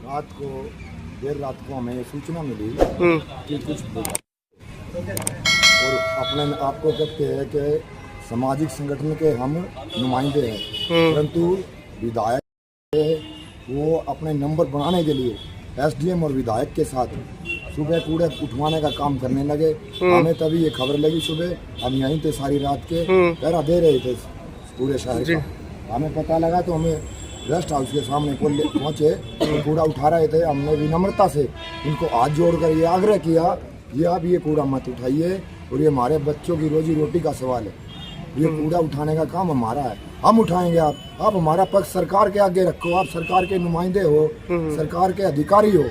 रात को देर रात को हमें सूचना मिली कि कुछ और अपने आप को कहते हैं कि सामाजिक संगठन के हम नुमाइंदे हैं, परंतु विधायक वो अपने नंबर बनाने के लिए एसडीएम और विधायक के साथ सुबह कूड़े उठवाने का काम करने लगे। हमें तभी ये खबर लगी, सुबह हम यहीं थे सारी रात के पहरा दे रहे थे पूरे शहर का। हमें पता लगा तो हमें रेस्ट हाउस के सामने पहुंचे तो कूड़ा उठा रहे थे। हमने विनम्रता से उनको हाथ जोड़कर ये आग्रह किया, ये आप ये कूड़ा मत उठाइए और ये हमारे बच्चों की रोजी रोटी का सवाल है, ये कूड़ा उठाने का काम हमारा है, हम उठाएंगे। आप हमारा पक्ष सरकार के आगे रखो, आप सरकार के नुमाइंदे हो, सरकार के अधिकारी हो,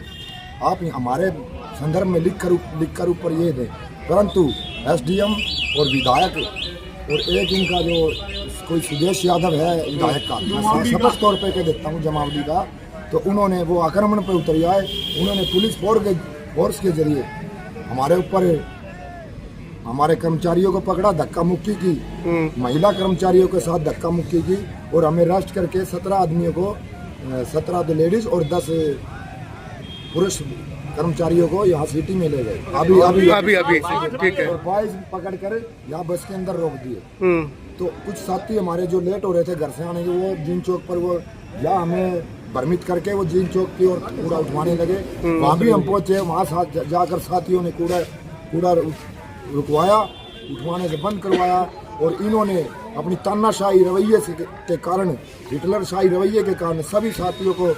आप हमारे संदर्भ में लिख कर ऊपर ये दें। परंतु एसडीएम और विधायक और एक इनका जो कोई सुदेश यादव है विधायक का, मैं स्पष्ट तौर पे कह देता हूँ जमावड़ी का, तो उन्होंने वो आक्रमण पर उतर आए। उन्होंने पुलिस फोर्स के जरिए हमारे ऊपर हमारे कर्मचारियों को पकड़ा, धक्का मुक्की की, महिला कर्मचारियों के साथ धक्का मुक्की की और हमें अरेस्ट करके 17 आदमियों को 17 लेडीज और 10 पुरुष कर्मचारियों को यहाँ सिटी में ले गए। अभी ठीक है। और 22 पकड़ कर यहाँ बस के अंदर रोक दिए। तो कुछ साथी हमारे जो लेट हो रहे थे घर से आने के, वो जीन चौक पर वो या हमें भ्रमित करके वो जीन चौक की ओर कूड़ा उठवाने लगे। वहाँ भी हम पहुँचे, वहाँ जाकर साथियों ने कूड़ा रुकवाया, उठवाने से बंद करवाया। और इन्होंने अपनी तानाशाही रवैये के कारण, हिटलरशाही रवैये के कारण सभी साथियों को,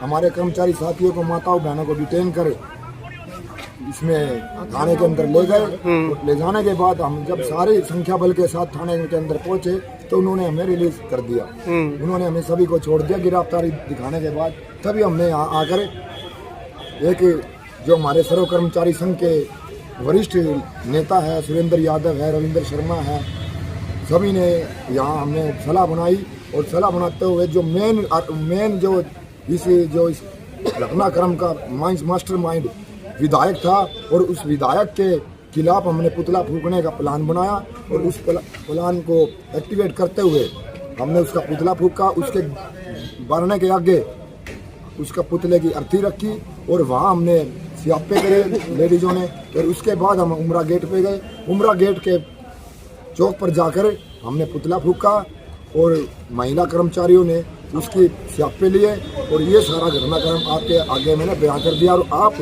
हमारे कर्मचारी साथियों को, माताओं बहनों को डिटेन करे इसमें थाने के अंदर ले गए। ले जाने के बाद हम जब सारी संख्या बल के साथ थाने के अंदर पहुंचे तो उन्होंने हमें रिलीज कर दिया। उन्होंने हमें सभी को छोड़ दिया गिरफ्तारी दिखाने के बाद। तभी हमने यहाँ आकर एक जो हमारे सर्व कर्मचारी संघ के वरिष्ठ नेता है, सुरेंद्र यादव है, रविंद्र शर्मा है, सभी ने यहाँ हमने सलाह बनाई। और सलाह बनाते हुए जो मेन जो इस घटनाक्रम का मास्टर माइंड विधायक था, और उस विधायक के खिलाफ हमने पुतला फूकने का प्लान बनाया। और उस प्लान को एक्टिवेट करते हुए हमने उसका पुतला फूका। उसके बढ़ने के आगे उसका पुतले की अर्थी रखी और वहाँ हमने स्यापे करे लेडीजों ने। और उसके बाद हम उमरा गेट पे गए। उमरा गेट के चौक पर जाकर हमने पुतला फूका और महिला कर्मचारियों ने उसकी स्यापे लिए। और ये सारा घटनाक्रम आपके आगे मैंने बयान कर दिया। और आप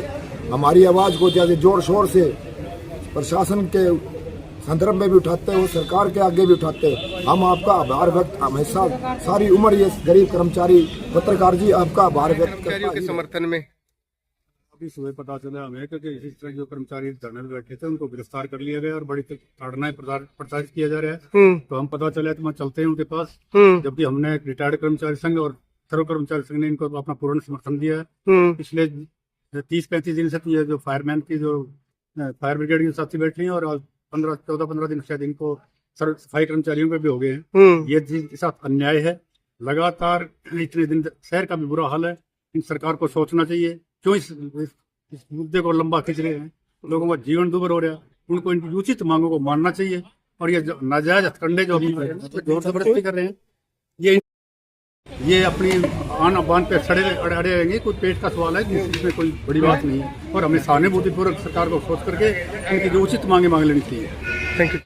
हमारी आवाज़ को जैसे जोर शोर से प्रशासन के संदर्भ में भी उठाते हो, सरकार के आगे भी उठाते हो, हम आपका आभार व्यक्त हमेशा सारी उम्र ये गरीब कर्मचारी पत्रकार जी आपका आभार व्यक्त के समर्थन में। अभी सुबह पता चला हमें कि इसी तरह जो कर्मचारी धरने में बैठे थे उनको गिरफ्तार कर लिया गया और बड़ी ताड़नाएं प्रचारित किया जा रहा है। तो हम पता चला तो हम चलते हैं उनके पास, जबकि हमने रिटायर्ड कर्मचारी संघ और सर्व कर्मचारी संघ ने इनको अपना पूर्ण समर्थन दिया है। पिछले 30-35 दिन से ये जो फायरमैन की जो फायर ब्रिगेड की साथी बैठे हैं और 14-15 दिन शायद इनको सफाई कर्मचारियों पे भी हो गए हैं। ये चीज के साथ अन्याय है। लगातार इतने दिन शहर का भी बुरा हाल है। इन सरकार को सोचना चाहिए क्यों इस मुद्दे को लंबा खींच रहे हैं। लोगों का जीवन दुभर हो रहा है। उनको इनकी उचित मांगों को मानना चाहिए। और ये नाजायज हथकंडे जो जोर जबरदस्ती कर रहे हैं, ये अपनी आन बान पे अड़े रहेंगे। कोई पेट का सवाल है, इसमें कोई बड़ी बात नहीं है। और हमें सहानुभूतिपूर्वक सरकार को सोच करके इनकी जो उचित मांगे मांग लेनी चाहिए। Thank you.